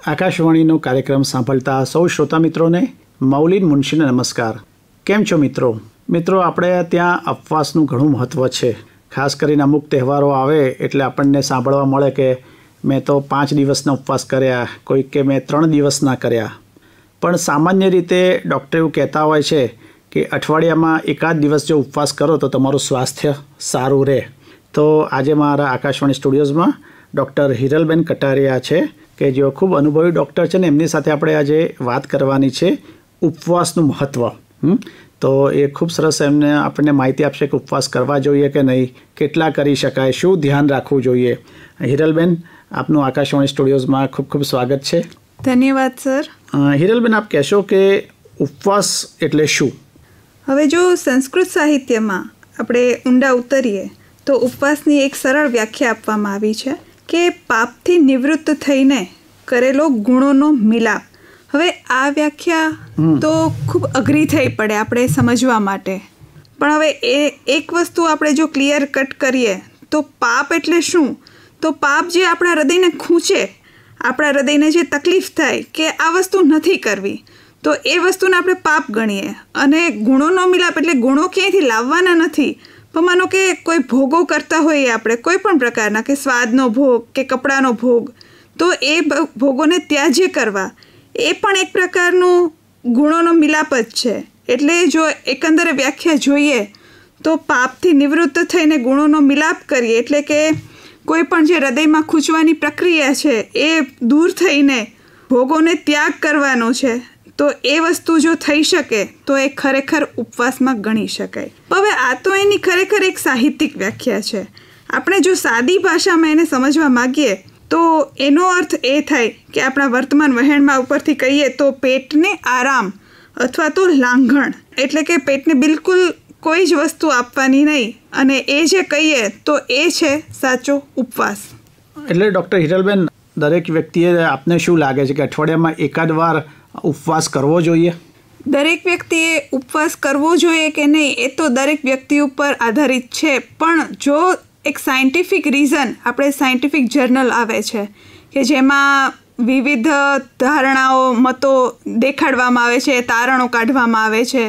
આકાશવાણીનો કાર્યક્રમ સાંભળતા સૌ શ્રોતા મિત્રોને મૌલિન મુનશીને નમસ્કાર. કેમ છો મિત્રો? મિત્રો, આપણે ત્યાં ઉપવાસનું ઘણું મહત્ત્વ છે. ખાસ કરીને અમુક તહેવારો આવે એટલે આપણને સાંભળવા મળે કે મેં તો 5 દિવસના ઉપવાસ કર્યા, કોઈક કે મેં 3 દિવસના કર્યા. પણ સામાન્ય રીતે ડૉક્ટર એવું કહેતા હોય છે કે અઠવાડિયામાં એકાદ દિવસ જો ઉપવાસ કરો તો તમારું સ્વાસ્થ્ય સારું રહે. તો આજે મારા આકાશવાણી સ્ટુડિયોઝમાં ડૉક્ટર હિરલબેન કટારિયા છે કે જેઓ ખૂબ અનુભવી ડૉક્ટર છે ને એમની સાથે આપણે આજે વાત કરવાની છે ઉપવાસનું મહત્ત્વ. તો એ ખૂબ સરસ એમને આપણને માહિતી આપશે કે ઉપવાસ કરવા જોઈએ કે નહીં, કેટલા કરી શકાય, શું ધ્યાન રાખવું જોઈએ. હિરલબેન, આપનું આકાશવાણી સ્ટુડિયોઝમાં ખૂબ ખૂબ સ્વાગત છે. ધન્યવાદ સર. હિરલબેન, આપ કહેશો કે ઉપવાસ એટલે શું? હવે જો સંસ્કૃત સાહિત્યમાં આપણે ઊંડા ઉતરીએ તો ઉપવાસની એક સરળ વ્યાખ્યા આપવામાં આવી છે કે પાપથી નિવૃત્ત થઈને કરેલો ગુણોનો મિલાપ. હવે આ વ્યાખ્યા તો ખૂબ અઘરી થઈ પડે આપણે સમજવા માટે, પણ હવે એક વસ્તુ આપણે જો ક્લિયર કટ કરીએ તો પાપ એટલે શું? તો પાપ જે આપણા હૃદયને ખૂંચે, આપણા હૃદયને જે તકલીફ થાય કે આ વસ્તુ નથી કરવી, તો એ વસ્તુને આપણે પાપ ગણીએ. અને ગુણોનો મિલાપ એટલે ગુણો ક્યાંયથી લાવવાના નથી, પણ માનો કે કોઈ ભોગો કરતા હોઈએ આપણે કોઈ પણ પ્રકારના, કે સ્વાદનો ભોગ કે કપડાનો ભોગ, તો એ ભોગોને ત્યાજ્ય કરવા એ પણ એક પ્રકારનું ગુણોનો મિલાપ જ છે. એટલે જો એકંદરે વ્યાખ્યા જોઈએ તો પાપથી નિવૃત્ત થઈને ગુણોનો મિલાપ કરીએ એટલે કે કોઈ પણ જે હૃદયમાં ખૂંચવાની પ્રક્રિયા છે એ દૂર થઈને ભોગોને ત્યાગ કરવાનો છે. તો એ વસ્તુ જો થઈ શકે તો એ ખરેખર ઉપવાસમાં ગણી શકાય. હવે આ તો એની ખરેખર એક સાહિત્યિક વ્યાખ્યા છે. આપણે જો સાદી ભાષામાં એને સમજવા માગીએ તો એનો અર્થ એ થાય કે આપણા વર્તમાન વહેણમાં ઉપરથી કહીએ તો પેટને આરામ અથવા તો લાંઘણ, એટલે કે પેટને બિલકુલ કોઈ જ વસ્તુ આપવાની નહીં, અને એ જે કહીએ તો એ છે સાચો ઉપવાસ. એટલે ડૉક્ટર હિરલબેન, દરેક વ્યક્તિએ આપને શું લાગે છે કે અઠવાડિયામાં એકાદ વાર ઉપવાસ કરવો જોઈએ? દરેક વ્યક્તિએ ઉપવાસ કરવો જોઈએ કે નહીં એ તો દરેક વ્યક્તિ ઉપર આધારિત છે, પણ જો એક સાયન્ટિફિક રીઝન, આપણે સાયન્ટિફિક જર્નલ આવે છે કે જેમાં વિવિધ ધારણાઓ, મતો દેખાડવામાં આવે છે, તારણો કાઢવામાં આવે છે,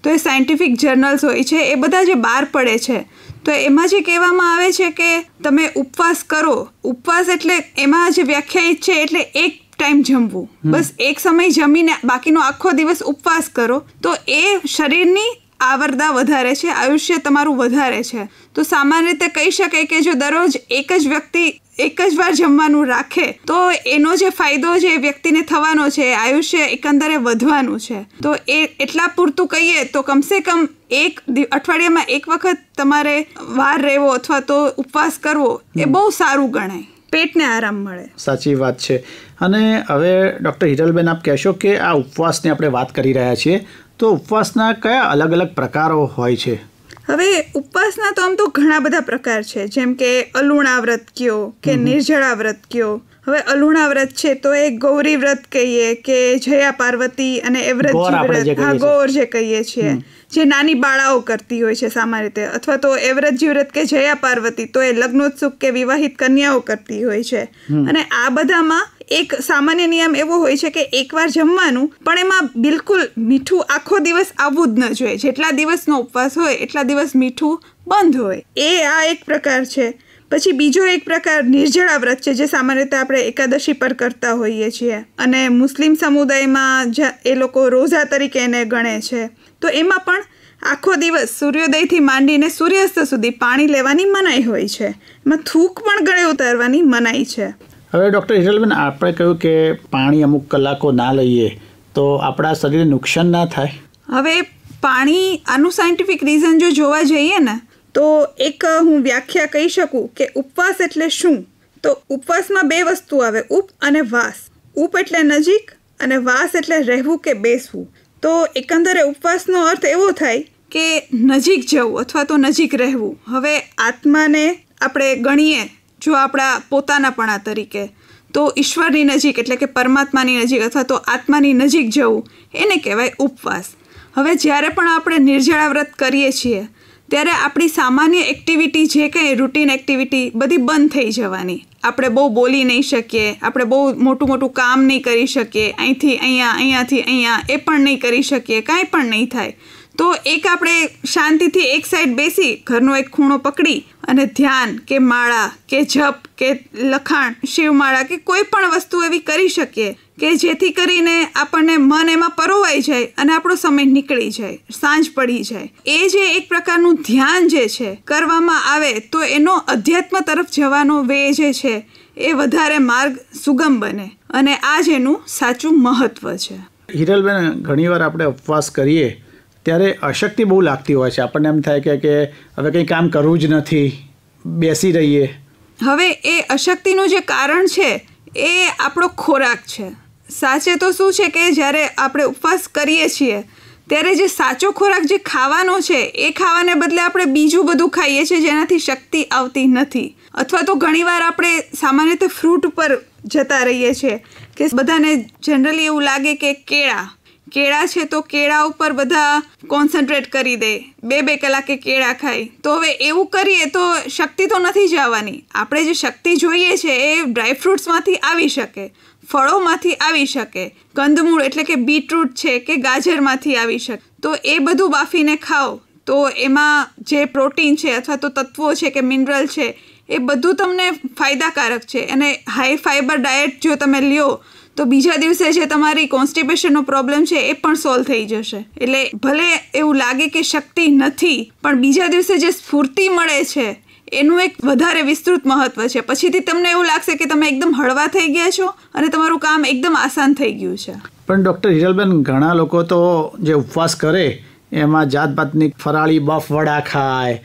તો એ સાયન્ટિફિક જર્નલ્સ હોય છે, એ બધા જે બહાર પડે છે તો એમાં જે કહેવામાં આવે છે કે તમે ઉપવાસ કરો. ઉપવાસ એટલે એમાં જે વ્યાખ્યાયિત છે એટલે એક ટાઈમ જમવું, બસ એક સમય જમીને બાકીનો આખો દિવસ ઉપવાસ કરો તો એ શરીરની આવરદા વધારે છે, આયુષ્ય તમારું વધારે છે. તો સામાન્ય રીતે કહી શકાય કે જો દરરોજ એક જ વ્યક્તિ એક જ વાર જમવાનું રાખે તો એનો જે ફાયદો છે એ વ્યક્તિને થવાનો છે, આયુષ્ય એકંદરે વધવાનું છે. તો એ એટલા પૂરતું કહીએ તો કમસે કમ અઠવાડિયામાં એક વખત તમારે વાર રહેવો અથવા તો ઉપવાસ કરવો એ બહુ સારું ગણાય, પેટને આરામ મળે. સાચી વાત છે. અને હવે ડૉક્ટર હિરલબેન, આપ કહેશો કે આ ઉપવાસની આપણે વાત કરી રહ્યા છીએ તો ઉપવાસના કયા અલગ અલગ પ્રકારો હોય છે? હવે ઉપવાસના તો આમ તો ઘણા બધા પ્રકાર છે, જેમ કે અલુણા વ્રત કયો કે નિર્જળા વ્રત કયો. હવે અલુણા વ્રત છે તો એ ગૌરી વ્રત કહીએ કે જયા પાર્વતી અને એવરતજી વ્રત, હા ગૌર જે કહીએ છીએ, જે નાની બાળાઓ કરતી હોય છે સામાન્ય રીતે, અથવા તો એવરતજી વ્રત કે જયા પાર્વતી તો એ લગ્નોત્સુક કે વિવાહિત કન્યાઓ કરતી હોય છે. અને આ બધામાં એક સામાન્ય નિયમ એવો હોય છે કે એકવાર જમવાનું, પણ એમાં બિલકુલ મીઠું આખો દિવસ આવવું જ ન જોઈએ. જેટલા દિવસનો ઉપવાસ હોય એટલા દિવસ મીઠું બંધ હોય. એ આ એક પ્રકાર છે. પછી બીજો એક પ્રકાર નિર્જળા વ્રત છે, જે સામાન્ય રીતે આપણે એકાદશી પર કરતા હોઈએ છીએ, અને મુસ્લિમ સમુદાયમાં એ લોકો રોઝા તરીકે એને ગણે છે. તો એમાં પણ આખો દિવસ સૂર્યોદયથી માંડીને સૂર્યાસ્ત સુધી પાણી લેવાની મનાઈ હોય છે. એમાં થૂક પણ ગળે ઉતારવાની મનાઈ છે. હવે ડૉક્ટર હિરલબેન, આપણે કહ્યું કે પાણી અમુક કલાકો ના લઈએ તો આપણા શરીરને નુકસાન ના થાય? હવે પાણી, આનું સાયન્ટિફિક રીઝન જો જોવા જઈએ ને તો એક હું વ્યાખ્યા કહી શકું કે ઉપવાસ એટલે શું. તો ઉપવાસમાં 2 વસ્તુ આવે, ઉપ અને વાસ. ઉપ એટલે નજીક અને વાસ એટલે રહેવું કે બેસવું. તો એકંદરે ઉપવાસનો અર્થ એવો થાય કે નજીક જવું અથવા તો નજીક રહેવું. હવે આત્માને આપણે ગણીએ જો આપણા પોતાનાપણા તરીકે, તો ઈશ્વરની નજીક એટલે કે પરમાત્માની નજીક અથવા તો આત્માની નજીક જવું એને કહેવાય ઉપવાસ. હવે જ્યારે પણ આપણે નિર્જળા વ્રત કરીએ છીએ ત્યારે આપણી સામાન્ય એક્ટિવિટી, જે કંઈ રૂટીન એક્ટિવિટી બધી બંધ થઈ જવાની. આપણે બહુ બોલી નહીં શકીએ, આપણે બહુ મોટું કામ નહીં કરી શકીએ, અહીંથી અહીંયા, અહીંયાથી અહીંયા એ પણ નહીં કરી શકીએ, કાંઈ પણ નહીં થાય. તો એક આપણે શાંતિથી એક સાઈડ બેસી ઘરનો એક ખૂણો પકડી અને ધ્યાન કે માળા કે જપ કે લખાણ, શિવમાળા કે કોઈ પણ વસ્તુ એવી કરી શકીએ કે જેથી કરીને આપણને મન એમાં પરોવાઈ જાય અને આપણો સમય નીકળી જાય, સાંજ પડી જાય. એ જે એક પ્રકારનું ધ્યાન જે છે કરવામાં આવે તો એનો અધ્યાત્મ તરફ જવાનો વે જે છે એ વધારે માર્ગ સુગમ બને અને આ જ એનું સાચું મહત્વ છે. હિરલબેન, ઘણીવાર આપણે ઉપવાસ કરીએ ત્યારે અશક્તિ બહુ લાગતી હોય છે. આપણને એમ થાય કે હવે કંઈ કામ કરવું જ નથી, બેસી રહીએ. હવે એ અશક્તિનું જે કારણ છે એ આપણો ખોરાક છે. સાચે તો શું છે કે જ્યારે આપણે ઉપવાસ કરીએ છીએ ત્યારે જે સાચો ખોરાક જે ખાવાનો છે એ ખાવાને બદલે આપણે બીજું બધું ખાઈએ છીએ જેનાથી શક્તિ આવતી નથી. અથવા તો ઘણીવાર આપણે સામાન્ય રીતે ફ્રૂટ ઉપર જતા રહીએ છીએ કે બધાને જનરલી એવું લાગે કે કેળા છે તો કેળા ઉપર બધા કોન્સન્ટ્રેટ કરી દે, 2 કલાકે કેળા ખાય. તો હવે એવું કરીએ તો શક્તિ તો નથી જ આવવાની. આપણે જે શક્તિ જોઈએ છે એ ડ્રાયફ્રૂટ્સમાંથી આવી શકે, ફળોમાંથી આવી શકે, કંદમૂળ એટલે કે બીટરૂટ છે કે ગાજરમાંથી આવી શકે. તો એ બધું બાફીને ખાઓ તો એમાં જે પ્રોટીન છે અથવા તો તત્વો છે કે મિનરલ છે એ બધું તમને ફાયદાકારક છે. અને હાઈ ફાઈબર ડાયટ જો તમે લ્યો તો બીજા દિવસે જે તમારી કોન્સ્ટિપેશનનો પ્રોબ્લેમ છે એ પણ સોલ્વ થઈ જશે. એટલે ભલે એવું લાગે કે શક્તિ નથી પણ બીજા દિવસે જે સ્ફૂર્તિ મળે છે એનું એક વધારે વિસ્તૃત મહત્વ છે. પછીથી તમને એવું લાગશે કે તમે એકદમ હળવા થઈ ગયા છો અને તમારું કામ એકદમ આસાન થઈ ગયું છે. પણ ડૉક્ટર હિરલબેન, ઘણા લોકો તો જે ઉપવાસ કરે એમાં જાતભાતની ફરાળી બફ વડા ખાય,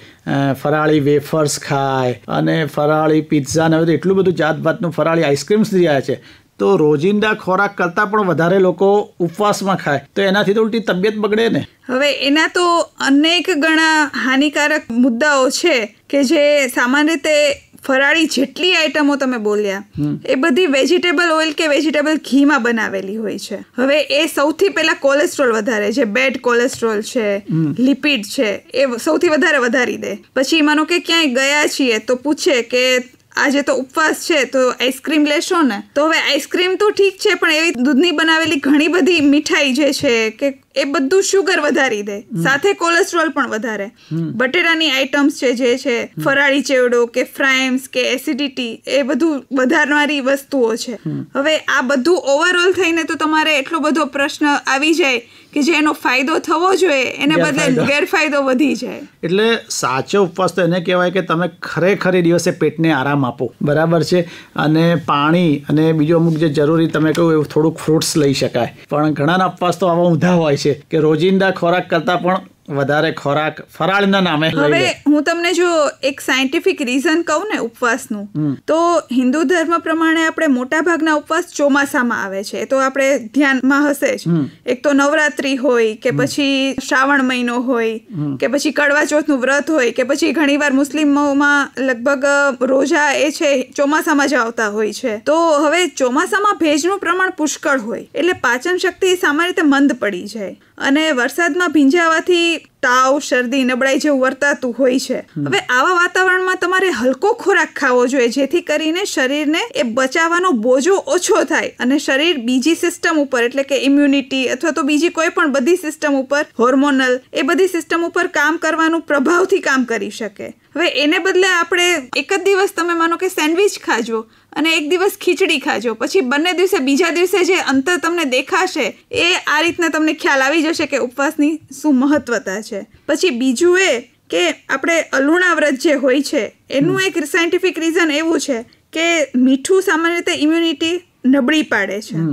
ફરાળી વેફર્સ ખાય અને ફરાળી પિઝા ને બધું એટલું બધું જાતભાતનું ફરાળી આઈસ્ક્રીમ્સ રહ્યા છે. તો રોજિંદા ખોરાક કરતાં પણ વધારે લોકો ઉપવાસમાં ખાય તો એનાથી તો ઉલટી તબિયત બગડે ને. હવે એના તો અનેક ગણા હાનિકારક મુદ્દાઓ છે કે જે સામાન્ય રીતે ફરાળી જેટલી આઈટમો તમે બોલ્યા એ બધી વેજીટેબલ ઓઇલ કે વેજીટેબલ ઘીમાં બનાવેલી હોય છે. હવે એ સૌથી પહેલા કોલેસ્ટ્રોલ વધારે, જે બેડ કોલેસ્ટ્રોલ છે, લિપિડ છે, એ સૌથી વધારે વધારી દે. પછી માનો કે ક્યાંય ગયા છીએ તો પૂછે કે આજે તો ઉપવાસ છે તો આઈસ્ક્રીમ લેશો ને. તો હવે આઈસ્ક્રીમ તો ઠીક છે પણ એવી દૂધની બનાવેલી ઘણી બધી મીઠાઈ જે છે કે એ બધું શુગર વધારી દે, સાથે કોલેસ્ટ્રોલ પણ વધારે. બટેટાની આઈટમ્સ છે જે છે ફરાળી ચેવડો કે ફ્રાઈમ્સ કે એસિડિટી એ બધું વધારનારી વસ્તુઓ છે. હવે આ બધું ઓવરઓલ થઈને તો તમારે એટલો બધો પ્રશ્ન આવી જાય કે જે એનો ફાયદો થવો જોઈએ એને બદલે ગેરફાયદો વધી જાય. એટલે સાચો ઉપવાસ તો એને કહેવાય કે તમે ખરેખર દિવસે પેટને આરામ આપો, બરાબર છે, અને પાણી અને બીજું અમુક જે જરૂરી તમે કહ્યું એવું થોડુંક ફ્રૂટ્સ લઈ શકાય. પણ ઘણાના ઉપવાસ તો આવા ઊંધા હોય છે કે રોજિંદા ખોરાક કરતાં પણ વધારે ખોરાક ફરાળના નામે. હવે હું તમને જો એક સાયન્ટિફિક રીઝન કહું ને ઉપવાસનું, તો હિન્દુ ધર્મ પ્રમાણે આપણે મોટા ભાગના ઉપવાસ ચોમાસામાં આવે છે. તો આપણે ધ્યાનમાં હશે જ. એક તો નવરાત્રી હોય કે પછી શ્રાવણ મહિનો હોય કે પછી કડવા ચોથનું વ્રત હોય કે પછી ઘણીવાર મુસ્લિમોમાં લગભગ રોજા એ છે ચોમાસામાં જ આવતા હોય છે. તો હવે ચોમાસામાં ભેજનું પ્રમાણ પુષ્કળ હોય એટલે પાચન શક્તિ સામાન્ય રીતે મંદ પડી જાય અને વરસાદમાં ભીંજાવાથી તાવ, શરદી, નબળાઈ જેવું વર્તાતું હોય છે. હવે આવા વાતાવરણમાં તમારે હલકો ખોરાક ખાવો જોઈએ જેથી કરીને શરીરને એ બચાવવાનો બોજો ઓછો થાય અને શરીર બીજી સિસ્ટમ ઉપર એટલે કે ઇમ્યુનિટી અથવા તો બીજી કોઈ પણ બધી સિસ્ટમ ઉપર, હોર્મોનલ, એ બધી સિસ્ટમ ઉપર કામ કરવાનું પ્રભાવથી કામ કરી શકે. હવે એને બદલે આપણે એક જ દિવસ તમે માનો કે સેન્ડવિચ ખાજો અને એક દિવસ ખીચડી ખાજો, પછી બંને દિવસે બીજા દિવસે જે અંતર તમને દેખાશે એ આ રીતના તમને ખ્યાલ આવી જશે કે ઉપવાસની શું મહત્વતા છે. પછી બીજું એ કે આપણે અલુણા વ્રત જે હોય છે એનું એક સાયન્ટિફિક રીઝન એવું છે કે મીઠું સામાન્ય રીતે ઇમ્યુનિટી નબળી પાડે છે.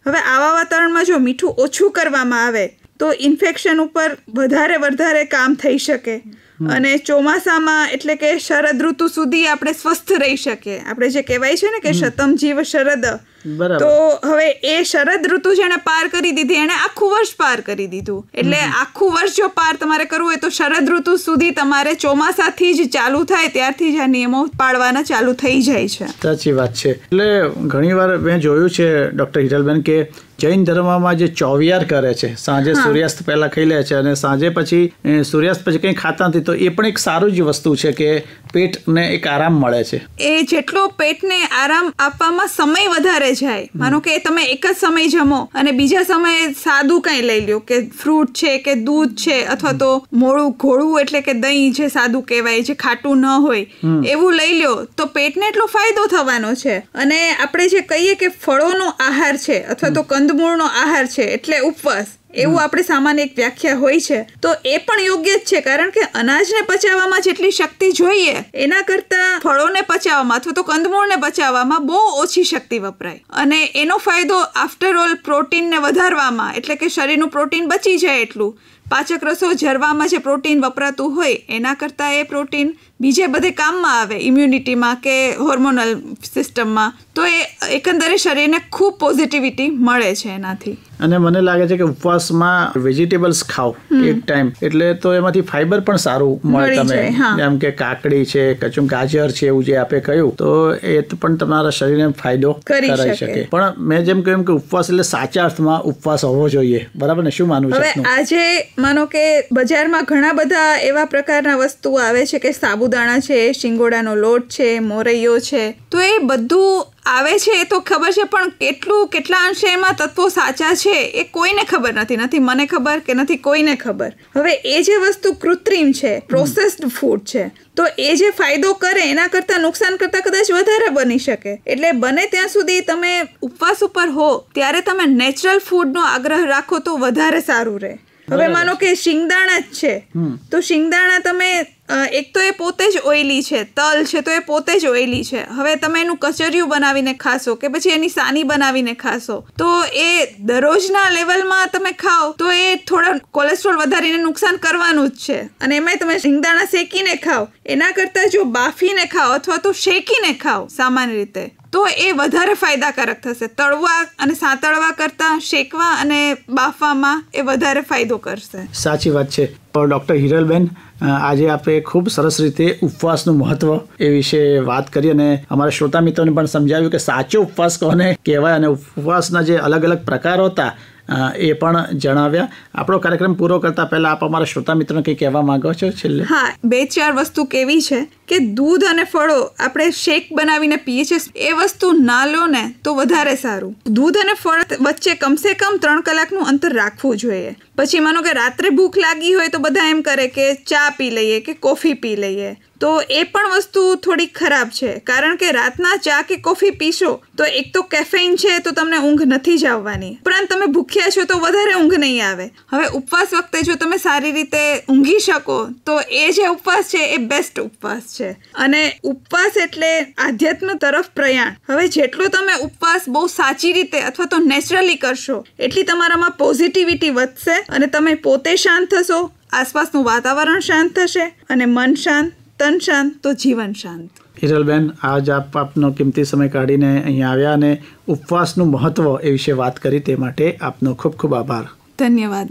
હવે આવા વાતાવરણમાં જો મીઠું ઓછું કરવામાં આવે તો ઇન્ફેક્શન ઉપર વધારે કામ થઈ શકે અને ચોમાસામાં એટલે કે શરદ ઋતુ સુધી આપણે સ્વસ્થ રહી શકીએ. આપણે જે કહેવાય છે ને કે શતમ જીવ શરદ, તો હવે એ શરદ ઋતુ જેને પાર કરી દીધી એને આખું વર્ષ પાર કરી દીધું. એટલે આખું વર્ષ જો પાર તમારે કરવું હોય તો શરદ ઋતુ સુધી તમારે ચોમાસાથી જ ચાલુ થાય ત્યારથી જ આ નિયમો પાળવાના ચાલુ થઈ જાય છે. સાચી વાત છે. એટલે ઘણીવાર મેં જોયું છે ડૉક્ટર હિરલબેન કે જૈન ધર્મમાં જે ચોવિયાર કરે છે, સાંજે સૂર્યાસ્ત પહેલા ખાઈ લે છે અને સાંજે પછી સૂર્યાસ્ત પછી કંઈ ખાતા નથી તો તો એ પણ એક સારું જ વસ્તુ છે કે પેટને એક આરામ મળે છે. એ જેટલો પેટને આરામ આપવામાં સમય વધારે જાય, માનો કે તમે એક જ સમય જમો અને બીજા સમયે સાદું કંઈ લઈ લ્યો કે ફ્રૂટ છે કે દૂધ છે અથવા તો મોળું ઘોળું એટલે કે દહીં જે સાદું કહેવાય, જે ખાટું ન હોય એવું લઈ લ્યો તો પેટને એટલો ફાયદો થવાનો છે. અને આપણે જે કહીએ કે ફળોનો આહાર છે અથવા તો કંદમૂળનો આહાર છે એટલે ઉપવાસ, એવું આપણે સામાન્ય એક વ્યાખ્યા હોય છે, તો એ પણ યોગ્ય જ છે. કારણ કે અનાજને પચાવવામાં જેટલી શક્તિ જોઈએ એના કરતા ફળોને પચાવવામાં અથવા તો કંદમૂળને પચાવવામાં બહુ ઓછી શક્તિ વપરાય. અને એનો ફાયદો આફ્ટર ઓલ પ્રોટીનને વધારવામાં, એટલે કે શરીરનું પ્રોટીન બચી જાય એટલું, પાચક રસો જરવામાં જે પ્રોટીન વપરાતું હોય એના કરતાં એ પ્રોટીન બીજે બધે કામમાં આવે, ઇમ્યુનિટીમાં કે હોર્મોનલ સિસ્ટમમાં. તો એ એકંદરે શરીરને ખૂબ પોઝિટિવિટી મળે છે એનાથી. અને મને લાગે છે કે ઉપવાસમાં વેજીટેબલ્સ ખાઓ એક ટાઈમ, એટલે તો એમાંથી ફાઈબર પણ સારું મળે. તમે જેમ કે કાકડી છે, કચું ગાજર છે, એવું જે આપે કહ્યું, તો એ પણ તમારા શરીરને ફાયદો કરી શકે. પણ મેં જેમ કહ્યું કે ઉપવાસ એટલે સાચા અર્થમાં ઉપવાસ હોવો જોઈએ, બરાબર ને? શું માનવું છે? હવે આજે માનો કે બજારમાં ઘણા બધા એવા પ્રકારના વસ્તુઓ આવે છે કે સાબુદાણા છે, શિંગોડાનો લોટ છે, મોરૈયો છે, તો એ બધું આવે છે એ તો ખબર છે, પણ કેટલા અંશે એમાં તત્વો સાચા છે એ કોઈને ખબર નથી મને ખબર કે નથી કોઈને ખબર. હવે એ જે વસ્તુ કૃત્રિમ છે, પ્રોસેસ્ડ ફૂડ છે, તો એ જે ફાયદો કરે એના કરતા નુકસાન કરતા કદાચ વધારે બની શકે. એટલે બને ત્યાં સુધી તમે ઉપવાસ ઉપર હો ત્યારે તમે નેચરલ ફૂડનો આગ્રહ રાખો તો વધારે સારું રહે. હવે માનો કે શિંગદાણા જ છે, તો શિંગદાણા તમે એક તો એ પોતે જ ઓઇલી છે, તલ છે તો એ પોતે જ ઓઇલી છે. હવે તમે એનું કચરિયું બનાવીને ખાશો કે પછી એની સાની બનાવીને ખાશો તો એ દરરોજના લેવલમાં તમે ખાઓ તો એ થોડા કોલેસ્ટ્રોલ વધારીને નુકસાન કરવાનું જ છે. અને એમાંય તમે શિંગદાણા શેકીને ખાઓ એના કરતાં જો બાફીને ખાઓ અથવા તો શેકીને ખાઓ સામાન્ય રીતે, તો એ વધારે ફાયદાકારક થશે. તળવા અને સાંતળવા કરતાં શેકવા અને બાફવામાં એ વધારે ફાયદો કરશે. સાચી વાત છે. ડૉક્ટર હિરલબેન, આજે આપણે ખૂબ સરસ રીતે ઉપવાસનું મહત્વ એ વિશે વાત કરી અને અમારા શ્રોતા મિત્રોને પણ સમજાવ્યું કે સાચો ઉપવાસ કોને કહેવાય અને ઉપવાસના જે અલગ અલગ પ્રકારો હતા એ પણ જણાવ્યા. આપણો કાર્યક્રમ પૂરો કરતા પહેલા આપ અમારા શ્રોતા મિત્રોને કંઈ કહેવા માંગો છો છેલ્લે? હા, 2-4 વસ્તુ કેવી છે કે દૂધ અને ફળો આપણે શેક બનાવીને પીએ છીએ, એ વસ્તુ ના લો ને તો વધારે સારું. દૂધ અને ફળ વચ્ચે કમસે કમ 3 કલાકનું અંતર રાખવું જોઈએ. પછી માનો કે રાત્રે ભૂખ લાગી હોય તો બધા એમ કરે કે ચા પી લઈએ કે કોફી પી લઈએ, તો એ પણ વસ્તુ થોડી ખરાબ છે. કારણ કે રાતના ચા કે કોફી પીશો તો એક તો કેફેઇન છે તો તમને ઊંઘ નથી જ આવવાની, ઉપરાંત તમે ભૂખ્યા છો તો વધારે ઊંઘ નહીં આવે. હવે ઉપવાસ વખતે જો તમે સારી રીતે ઊંઘી શકો તો એ જે ઉપવાસ છે એ બેસ્ટ ઉપવાસ છે. અને ઉપવાસ એટલે આધ્યાત્મ તરફ પ્રયાણ. હવે જેટલો તમે ઉપવાસ બહુ સાચી રીતે અથવા તો નેચરલી કરશો એટલી તમારામાં પોઝિટિવિટી વધશે અને તમે પોતે શાંત થશો, આસપાસનું વાતાવરણ શાંત થશે અને મન શાંત, તન શાંત તો જીવન શાંત. હિરલબેન, આજ આપનો કિંમતી સમય કાઢીને અહીંયા આવ્યા અને ઉપવાસનું મહત્વ એ વિશે વાત કરી તે માટે આપનો ખૂબ ખૂબ આભાર. ધન્યવાદ.